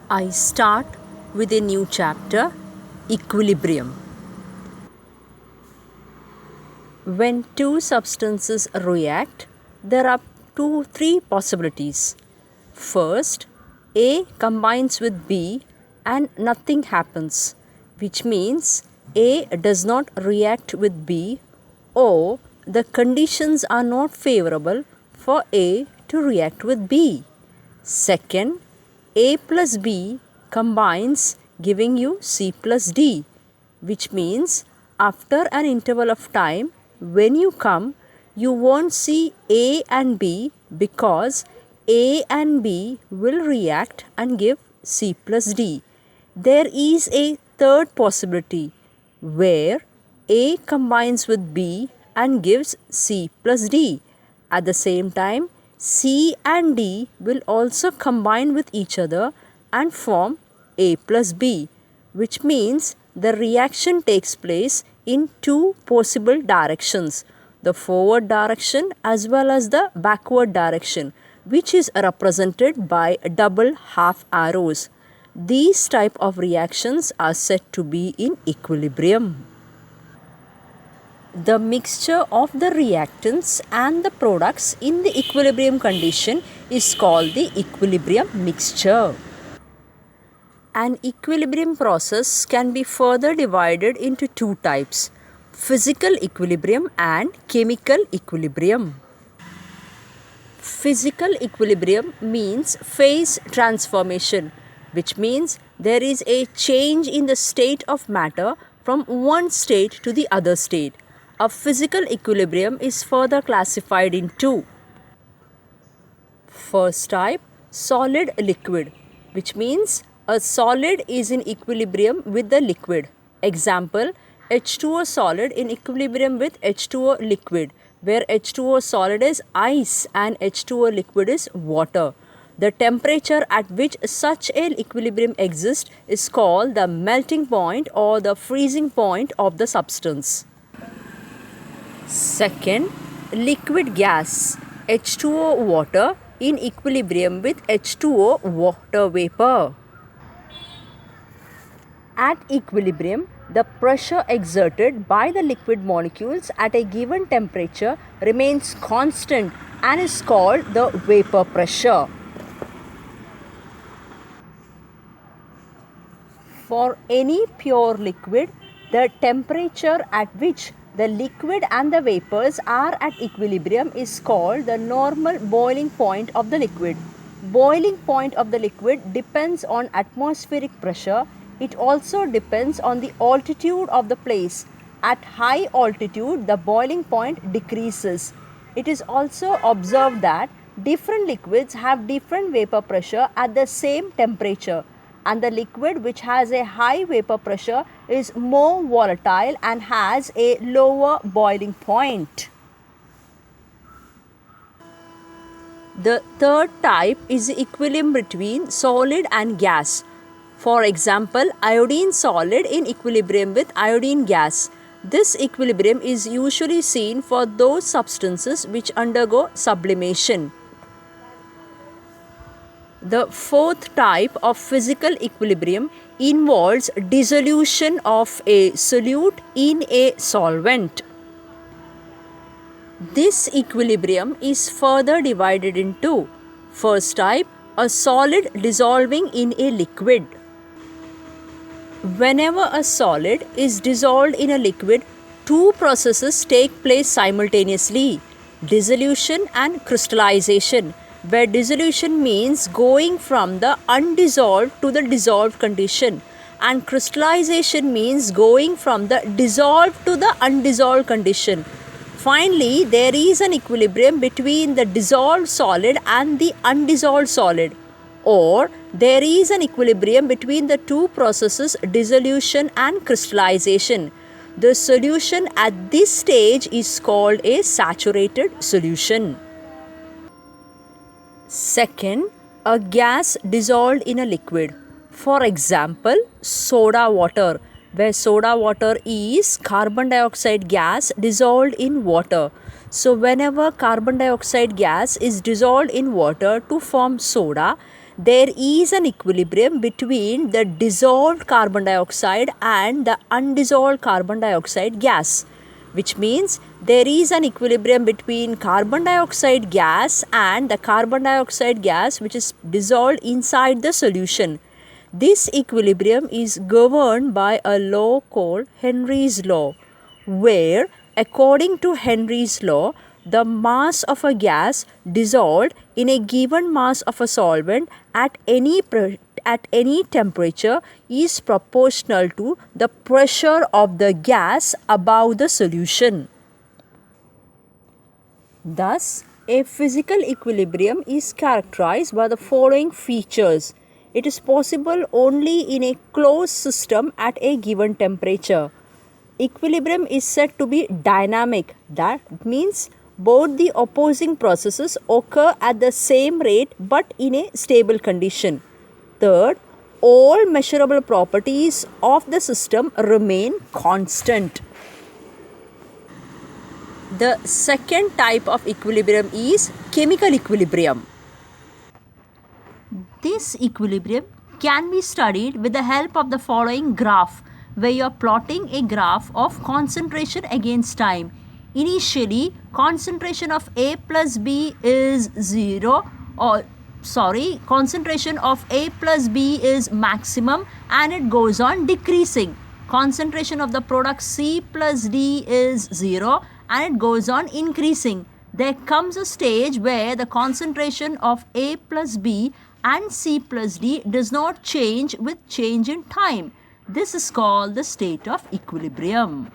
I start with a new chapter, equilibrium. When two substances react, there are three possibilities. First, A combines with B and nothing happens, which means A does not react with B, or the conditions are not favorable for A to react with B. Second, A plus B combines giving you C plus D, which means after an interval of time, when you come, you won't see A and B because A and B will react and give C plus D. There is a third possibility where A combines with B and gives C plus D. At the same time, C and D will also combine with each other and form A plus B, which means the reaction takes place in two possible directions, the forward direction as well as the backward direction, which is represented by double half arrows. These type of reactions are said to be in equilibrium. The mixture of the reactants and the products in the equilibrium condition is called the equilibrium mixture. An equilibrium process can be further divided into two types, physical equilibrium and chemical equilibrium. Physical equilibrium means phase transformation, which means there is a change in the state of matter from one state to the other state. A physical equilibrium is further classified in two. First type, solid liquid, which means a solid is in equilibrium with the liquid. Example, H2O solid in equilibrium with H2O liquid, where H2O solid is ice and H2O liquid is water. The temperature at which such an equilibrium exists is called the melting point or the freezing point of the substance. Second, liquid gas, H2O water in equilibrium with H2O water vapor. At equilibrium, the pressure exerted by the liquid molecules at a given temperature remains constant and is called the vapor pressure. For any pure liquid, the temperature at which the liquid and the vapors are at equilibrium is called the normal boiling point of the liquid. Boiling point of the liquid depends on atmospheric pressure. It also depends on the altitude of the place. At high altitude, the boiling point decreases. It is also observed that different liquids have different vapor pressure at the same temperature, and the liquid which has a high vapor pressure is more volatile and has a lower boiling point. The third type is the equilibrium between solid and gas. For example, iodine solid in equilibrium with iodine gas. This equilibrium is usually seen for those substances which undergo sublimation. The fourth type of physical equilibrium involves dissolution of a solute in a solvent. This equilibrium is further divided into first type, a solid dissolving in a liquid. Whenever a solid is dissolved in a liquid, two processes take place simultaneously, dissolution and crystallization, where dissolution means going from the undissolved to the dissolved condition, and crystallization means going from the dissolved to the undissolved condition. Finally, there is an equilibrium between the dissolved solid and the undissolved solid, or there is an equilibrium between the two processes, dissolution and crystallization. The solution at this stage is called a saturated solution. Second, a gas dissolved in a liquid. For example, soda water, where soda water is carbon dioxide gas dissolved in water. So whenever carbon dioxide gas is dissolved in water to form soda, there is an equilibrium between the dissolved carbon dioxide and the undissolved carbon dioxide gas, which means there is an equilibrium between carbon dioxide gas and the carbon dioxide gas which is dissolved inside the solution. This equilibrium is governed by a law called Henry's law, where according to Henry's law, the mass of a gas dissolved in a given mass of a solvent at any temperature is proportional to the pressure of the gas above the solution. Thus, a physical equilibrium is characterized by the following features. It is possible only in a closed system at a given temperature. Equilibrium is said to be dynamic. That means both the opposing processes occur at the same rate but in a stable condition. Third, all measurable properties of the system remain constant. The second type of equilibrium is chemical equilibrium. This equilibrium can be studied with the help of the following graph, where you are plotting a graph of concentration against time. Initially, concentration of A plus B is 0, concentration of A plus B is maximum and it goes on decreasing. Concentration of the product C plus D is 0 and it goes on increasing. There comes a stage where the concentration of A plus B and C plus D does not change with change in time. This is called the state of equilibrium.